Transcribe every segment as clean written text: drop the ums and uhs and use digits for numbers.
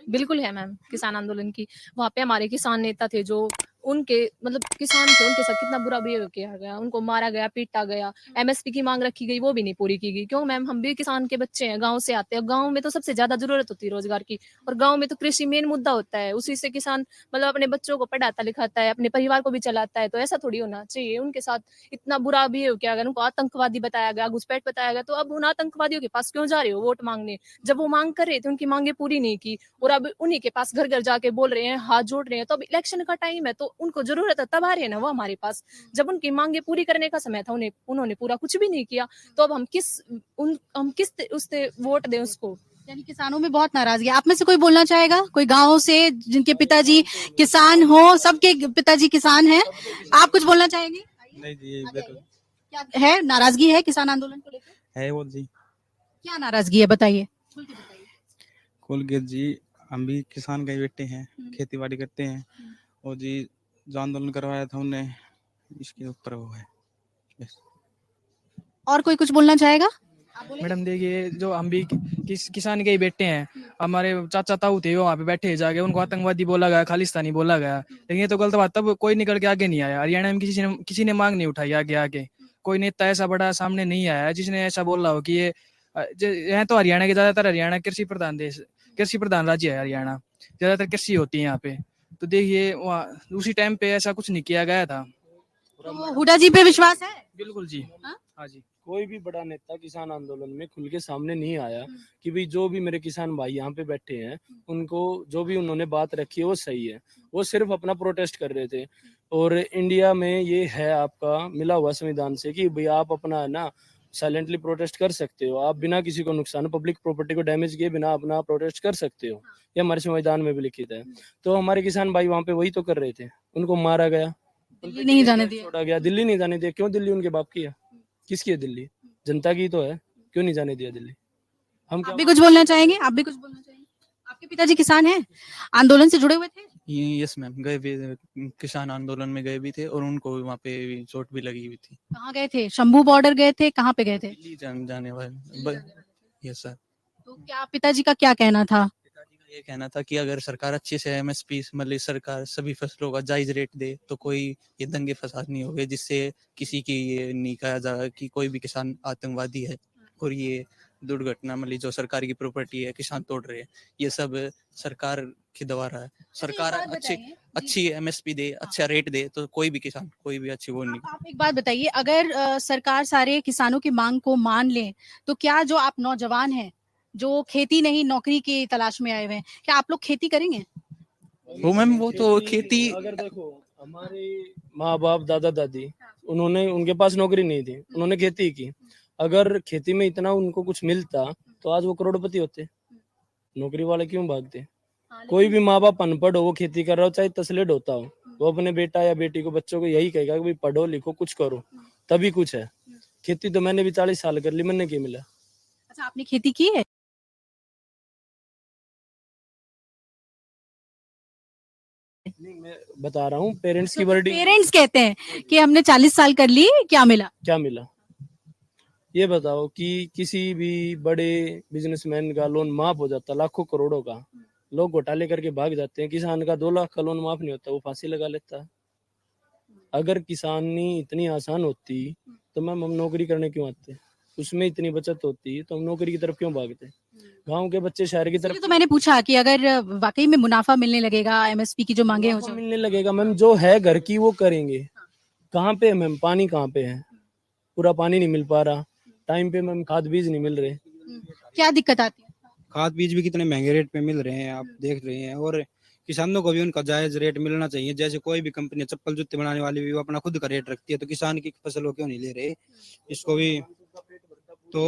बिल्कुल है मैम, किसान आंदोलन की। वहाँ पे हमारे किसान नेता थे जो उनके मतलब किसान थे, उनके साथ कितना बुरा बिहेव किया गया, उनको मारा गया, पीटा गया। एमएसपी की माँग रखी गई, वो भी नहीं पूरी की गई। क्यों मैम? हम भी किसान के बच्चे हैं, गाँव से आते हैं। गाँव में तो सबसे ज़्यादा ज़रूरत होती है रोज़गार की और गाँव में तो कृषि मेन मुद्दा होता है। उसी से किसान मतलब अपने बच्चों को पढ़ाता-लिखाता है, अपने परिवार को भी चलाता है, तो ऐसा थोड़ी होना चाहिए। उनके साथ इतना बुरा बिहेव किया गया, उनको आतंकवादी बताया गया, घुसपैठ बताया गया, तो अब उन आतंकवादियों के पास क्यों जा रहे हो वोट माँगने? जब वो माँग कर रहे थे, उनकी माँगें पूरी नहीं की और अब उन्हीं के पास घर-घर जाके बोल रहे हैं, हाथ जोड़ रहे हैं, तो अब इलेक्शन का टाइम है, तो उनको ज़रूरत है तब आ रहे हैं ना वो हमारे पास। जब उनकी माँगें पूरी करने का समय था, उन्होंने पूरा कुछ भी नहीं किया, तो अब हम किस उससे वोट दें उसको? यानी किसानों में बहुत नाराजगी है। आप में से कोई बोलना चाहेगा? कोई गाँव से जिनके पिताजी किसान हो, सबके पिताजी किसान हैं। आप कुछ बोलना चाहेंगे? नहीं जी, बिल्कुल क्या है नाराजगी है किसान आंदोलन को लेकर? है वो जी। क्या नाराजगी है बताइए? खुल के बताइए। कुलगीत जी, हम भी किसान के ही बेटे हैं, खेती बाड़ी करते हैं और जी जो आंदोलन करवाया था उन्हें, इसके ऊपर वो है बस। और कोई कुछ बोलना चाहेगा? आप बोलेंगे? मैडम देखिए, जो हम भी किसान के ही बेटे हैं। हमारे चाचा ताऊ थे, वो वहाँ पे बैठे जाके उनको आतंकवादी बोला गया, खालिस्तानी बोला गया, लेकिन ये तो गलत बात। तब कोई निकल के आगे नहीं आया। हरियाणा में किसी ने मांग नहीं उठाई आगे आगे। कोई नेता ऐसा बड़ा सामने नहीं आया जिसने ऐसा बोला हो कि ये यहाँ तो हरियाणा के ज्यादातर, हरियाणा कृषि प्रधान देश, कृषि प्रधान राज्य है हरियाणा, ज्यादातर कृषि होती है यहाँ पे। तो देखिए वहाँ उसी टाइम पे ऐसा कुछ नहीं किया गया था। तो हुड्डा जी पे विश्वास है? बिल्कुल जी। हाँ? हाँ जी। कोई भी बड़ा नेता किसान आंदोलन में खुल के सामने नहीं आया कि भाई जो भी मेरे किसान भाई यहाँ पे बैठे हैं उनको जो भी उन्होंने बात रखी है वो सही है। वो सिर्फ अपना प्रोटेस्ट कर रहे थे। और इंडिया में ये है आपका मिला हुआ संविधान से कि भाई आप अपना है ना साइलेंटली प्रोटेस्ट कर सकते हो, आप बिना किसी को नुकसान पब्लिक प्रॉपर्टी को डैमेज किए बिना अपना प्रोटेस्ट कर सकते हो। ये हमारे संविधान में भी लिखित है। तो हमारे किसान भाई वहाँ पे वही तो कर रहे थे, उनको मारा गया, दिल्ली नहीं जाने दिया। छोड़ा गया, दिल्ली नहीं जाने दिया। क्यों? दिल्ली उनके बाप की है, किसकी है दिल्ली? जनता की तो है। क्यों नहीं जाने दिया दिल्ली? हम आप क्या भी कुछ बोलना चाहेंगे? आप भी कुछ बोलना चाहेंगे? आपके पिताजी किसान हैं? आंदोलन से जुड़े हुए थे? यस मैम, गए भी किसान आंदोलन में गए भी थे और उनको वहाँ पे चोट भी लगी हुई थी। कहाँ गए थे? शंभू बॉर्डर गए थे? कहाँ पे गए थे? दिल्ली जाने वाले यस सर। तो क्या पिताजी का क्या कहना था? पिताजी का ये कहना था कि अगर सरकार अच्छे से एमएसपी मतलब सरकार सभी फसलों का जायज रेट दे तो कोई ये दंगे फसाद नहीं होंगे, जिससे किसी की ये नहीं कहा जाएगा कि कोई भी किसान आतंकवादी है और ये दुर्घटना मतलब जो सरकार की प्रॉपर्टी है किसान तोड़ रहे हैं, ये सब सरकार के द्वारा है। सरकार अच्छी एमएसपी दे, अच्छा रेट दे तो कोई भी किसान कोई भी अच्छी वो नहीं। आप एक बात बताइए, अगर सरकार सारे किसानों की मांग को मान ले तो क्या जो आप नौजवान हैं जो खेती नहीं नौकरी की तलाश में आए हुए हैं, क्या आप लोग खेती करेंगे? वो मैम वो तो खेती अगर देखो हमारे माँ बाप दादा दादी उन्होंने उनके पास नौकरी नहीं थी, उन्होंने खेती की। अगर खेती में इतना उनको कुछ मिलता तो आज वो करोड़पति होते। नौकरी वाले क्यों भागते? कोई भी माँ बाप अनपढ़ हो वो खेती कर रहा हो चाहे तसलेट होता हो, वो अपने बेटा या बेटी को बच्चों को यही कहेगा कि भाई पढ़ो लिखो कुछ करो तभी कुछ है। खेती तो मैंने भी 40 साल कर ली, मैंने क्या मिला? अच्छा, आपने खेती की है? नहीं, मैं बता रहा हूँ पेरेंट्स की वर्डिंग। पेरेंट्स कहते हैं कि हमने 40 साल कर ली, क्या मिला? क्या मिला? ये बताओ कि किसी भी बड़े बिजनेसमैन का लोन माफ हो जाता लाखों करोड़ों का, लोग घोटाले करके भाग जाते हैं। किसान का 2 लाख का लोन माफ नहीं होता, वो फांसी लगा लेता है। अगर किसानी इतनी आसान होती तो मैम हम नौकरी करने क्यों आते? उसमें इतनी बचत होती तो हम नौकरी की तरफ क्यों भागते? गांव के बच्चे शहर की तरफ तो मैंने पूछा कि अगर वाकई में मुनाफा मिलने लगेगा, एमएसपी की जो मांगे हो मुनाफा मिलने लगेगा मैम, जो है घर की वो करेंगे। कहाँ पे है मैम? पानी कहाँ पे है? पूरा पानी नहीं मिल पा रहा टाइम पे मैम, खाद बीज नहीं मिल रहे। क्या दिक्कत आती है? खाद बीज भी कितने महंगे रेट पे मिल रहे हैं, आप देख रहे हैं। और किसानों को भी उनका जायज रेट मिलना चाहिए। जैसे कोई भी कंपनी चप्पल जूते बनाने वाली भी वो अपना खुद का रेट रखती है, तो किसान की फसल क्यों नहीं ले रहे इसको भी? तो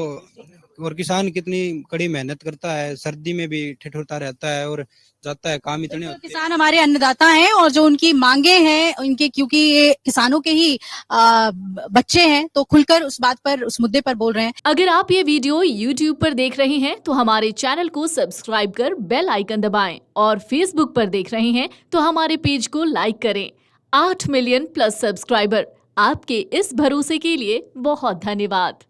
और किसान कितनी कड़ी मेहनत करता है, सर्दी में भी ठिठुरता रहता है और जाता है, काम इतने होते हैं। किसान हमारे अन्नदाता हैं और जो उनकी मांगे हैं उनके, क्योंकि ये किसानों के ही बच्चे हैं, तो खुलकर उस बात पर, उस मुद्दे पर बोल रहे हैं। अगर आप ये वीडियो YouTube पर देख रहे हैं तो हमारे चैनल को सब्सक्राइब कर बेल आइकन दबाएं और Facebook पर देख रहे हैं तो हमारे पेज को लाइक करें। 8 मिलियन प्लस सब्सक्राइबर, आपके इस भरोसे के लिए बहुत धन्यवाद।